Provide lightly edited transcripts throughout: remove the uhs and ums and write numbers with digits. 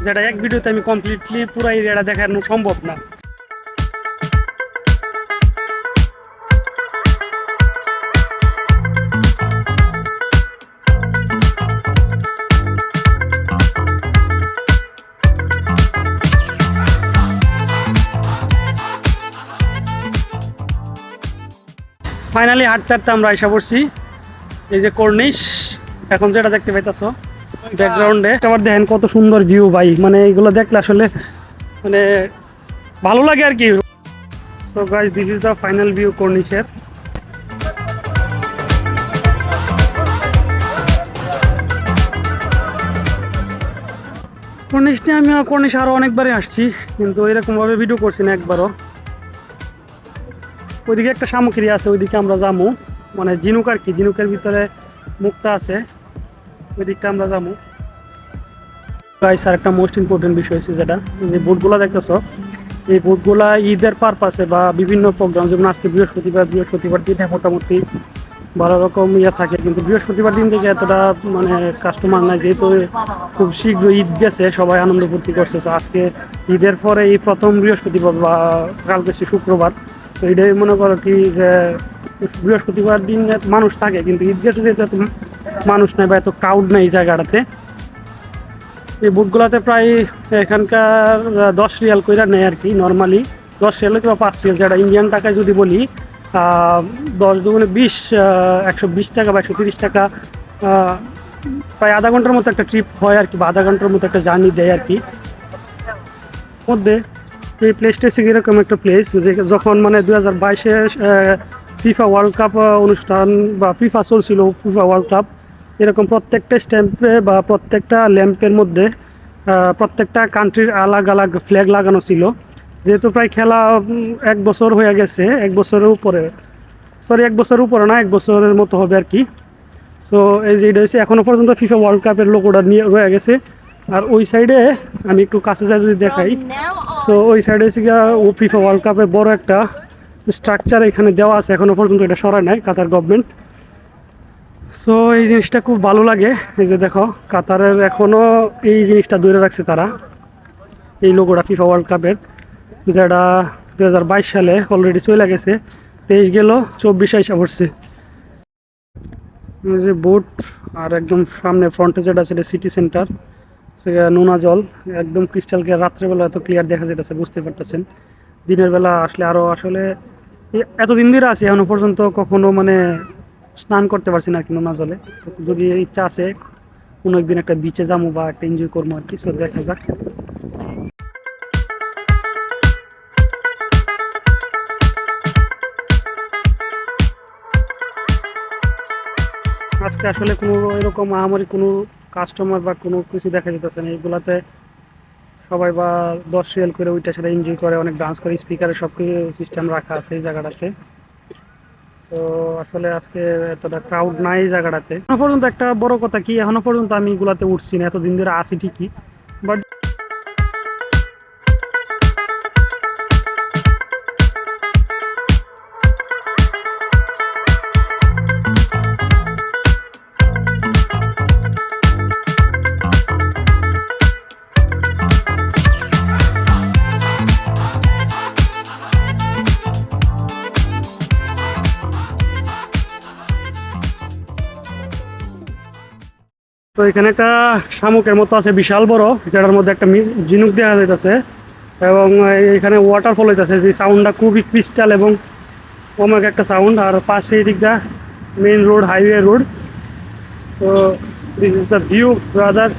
যেটা এক ভিডিওতে আমি কমপ্লিটলি পুরো এরিয়াটা দেখানো সম্ভব না। ফাইনালি হাঁটতে হাঁটতে আমরা এসে পড়ছি এই যে কর্নিশ। এখন যেটা দেখতে পাইতেছো ব্যাকগ্রাউন্ডে, আবার দেখেন কত সুন্দর ভিউ ভাই, মানে এগুলো দেখলে আসলে মানে ভালো লাগে আর কি। So guys, this is the final view কর্নিশের। কর্নিশ নিয়ে আমি কর্নিশ আরও অনেকবারই আসছি, কিন্তু এরকমভাবে ভিডিও করছি না একবারও। ওইদিকে একটা সামগ্রী আছে, ওইদিকে আমরা যাবো, মানে ঝিনুক আর কি, ঝিনুকের ভিতরে মুক্তা আছে, ওই দিকটা আমরা যাবো। গাইস, আর একটা মোস্ট ইম্পর্টেন্ট বিষয় হচ্ছে যেটা, যে বুটগুলো দেখতেছো, এই বুটগুলা ঈদের পারপাসে বা বিভিন্ন প্রোগ্রাম, যেমন আজকে বৃহস্পতিবার দিনে মোটামুটি ভালো রকম থাকে, কিন্তু বৃহস্পতিবার দিন থেকে এতটা মানে কাস্টমার নাই, যেহেতু খুব শীঘ্র ঈদ গেছে, সবাই আনন্দ ফুর্তি করছে। তো আজকে ঈদের পরে এই প্রথম বৃহস্পতিবার বা কালকে শুক্রবার, তো এটাই মনে করো কি যে বৃহস্পতিবার দিন মানুষ থাকে, কিন্তু ঈদ গেছে যেহেতু এত মানুষ নাই বা এত ক্রাউড নেই এই জায়গাটাতে। এই বুটগুলোতে প্রায় এখানকার 10 রিয়াল করে নেয় আর কি, নর্মালি 10 রিয়াল কিংবা 5 রিয়াল, যেটা ইন্ডিয়ান টাকায় যদি বলি 10 দুগুণে 20, 120 টাকা বা 130 টাকা, প্রায় আধা ঘন্টার মতো একটা ট্রিপ হয় আর কি, বা আধা ঘন্টার মতো একটা জার্নি দেয় আর কি। মধ্যে এই প্লেসটা হচ্ছে এরকম একটা প্লেস, যে যখন মানে 2022-এ ফিফা ওয়ার্ল্ড কাপ অনুষ্ঠান বা ফিফা চলছিল, ফিফা ওয়ার্ল্ড কাপ, এরকম প্রত্যেকটা স্ট্যাম্পে বা প্রত্যেকটা ল্যাম্পের মধ্যে প্রত্যেকটা কান্ট্রির আলাগ আলাগ ফ্ল্যাগ লাগানো ছিল। যেহেতু প্রায় খেলা 1 বছর হয়ে গেছে, 1 বছরের উপরে, সরি 1 বছরের উপরে না, 1 বছরের মতো হবে আর কি। তো এই যে এটা হচ্ছে এখনও পর্যন্ত ফিফা ওয়ার্ল্ড কাপের লোগোটা নিয়ে রয়ে গেছে। আর ওই সাইডে আমি একটু কাছে যাই যদি দেখাই, সো ওই সাইডে হচ্ছে গিয়ে ও ফিফা ওয়ার্ল্ড কাপের বড় একটা স্ট্রাকচার এখানে দেওয়া আছে, এখনও পর্যন্ত এটা সরায় নাই কাতার গভর্নমেন্ট। সো এই জিনিসটা খুব ভালো লাগে। এই যে দেখো, কাতারের এখনও এই জিনিসটা ধরে রাখছে তারা, এই লোগোটা ফিফা ওয়ার্ল্ড কাপের, যেটা 2022 সালে অলরেডি চলে গেছে, 23 গেল, 24 আইসা পড়ছে। যে বোট, আর একদম সামনে ফ্রন্টে যেটা সেটা সিটি সেন্টার, সেটা নোনা জল, একদম ক্রিস্টাল ক্লিয়ার। রাত্রেবেলা এত ক্লিয়ার দেখা যেতেছে, বুঝতে পারতেছেন। দিনের বেলা আসলে আরও আসলে এতদিন ধরে আছি, এখনও পর্যন্ত কখনো মানে স্নান করতে পারছি না আর কি নোনা জলে। যদি ইচ্ছা আছে কোনো একদিন একটা বিচে যাবো বা একটা এনজয় করবো আর কি, সো দেখা যাক। আজকে আসলে কোনো এরকম আহামরি কোনো কাস্টমার বা কোনো কিছু দেখা যেতেছে না। এইগুলাতে সবাই বা 10 রিয়াল করে ওইটা সেটা এনজয় করে, অনেক ডান্স করে, স্পিকারে সব কিছু সিস্টেম রাখা আছে এই জায়গাটাতে। তো আসলে আজকে এতটা ক্রাউড নাই এই জায়গাটাতে। এখনো পর্যন্ত একটা বড় কথা কি, এখনো পর্যন্ত আমি এগুলাতে উঠছি না, এতদিন ধরে আসি ঠিকই, বাট তো এখানে একটা শামুকের মতো আছে বিশাল বড়, যেটার মধ্যে একটা ঝিনুক দেখা যাইতেছে, এবং এখানে ওয়াটারফল হইতেছে, যে সাউন্ডটা খুবই ক্রিস্টাল এবং অনেক একটা সাউন্ড। আর পাশে এই দিকটা মেইন রোড, হাইওয়ে রোড। তো this is the view brother.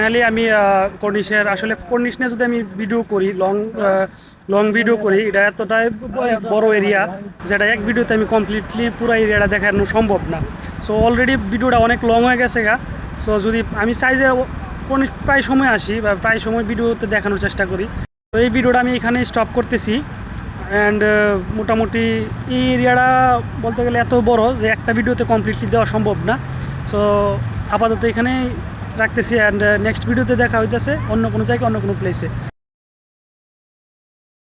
Finally আমি কর্নিশের, আসলে কর্নিশ নিয়ে যদি আমি ভিডিও করি, লং ভিডিও করি, এটা এতটাই বড় এরিয়া, যেটা এক ভিডিওতে আমি কমপ্লিটলি পুরো এরিয়াটা দেখানো সম্ভব না। সো অলরেডি ভিডিওটা অনেক লং হয়ে গেছে গা। সো যদি আমি চাই যে কর্নিশ প্রায় সময় আসি বা প্রায় সময় ভিডিওতে দেখানোর চেষ্টা করি, তো এই ভিডিওটা আমি এখানে স্টপ করতেছি। অ্যান্ড মোটামুটি এই এরিয়াটা বলতে গেলে এত বড় যে একটা ভিডিওতে কমপ্লিটলি দেওয়া সম্ভব না। সো আপাতত এখানেই রাখতেছি, অ্যান্ড নেক্সট ভিডিওতে দেখা হইতেছে অন্য কোনো জায়গায় অন্য কোনো প্লেসে।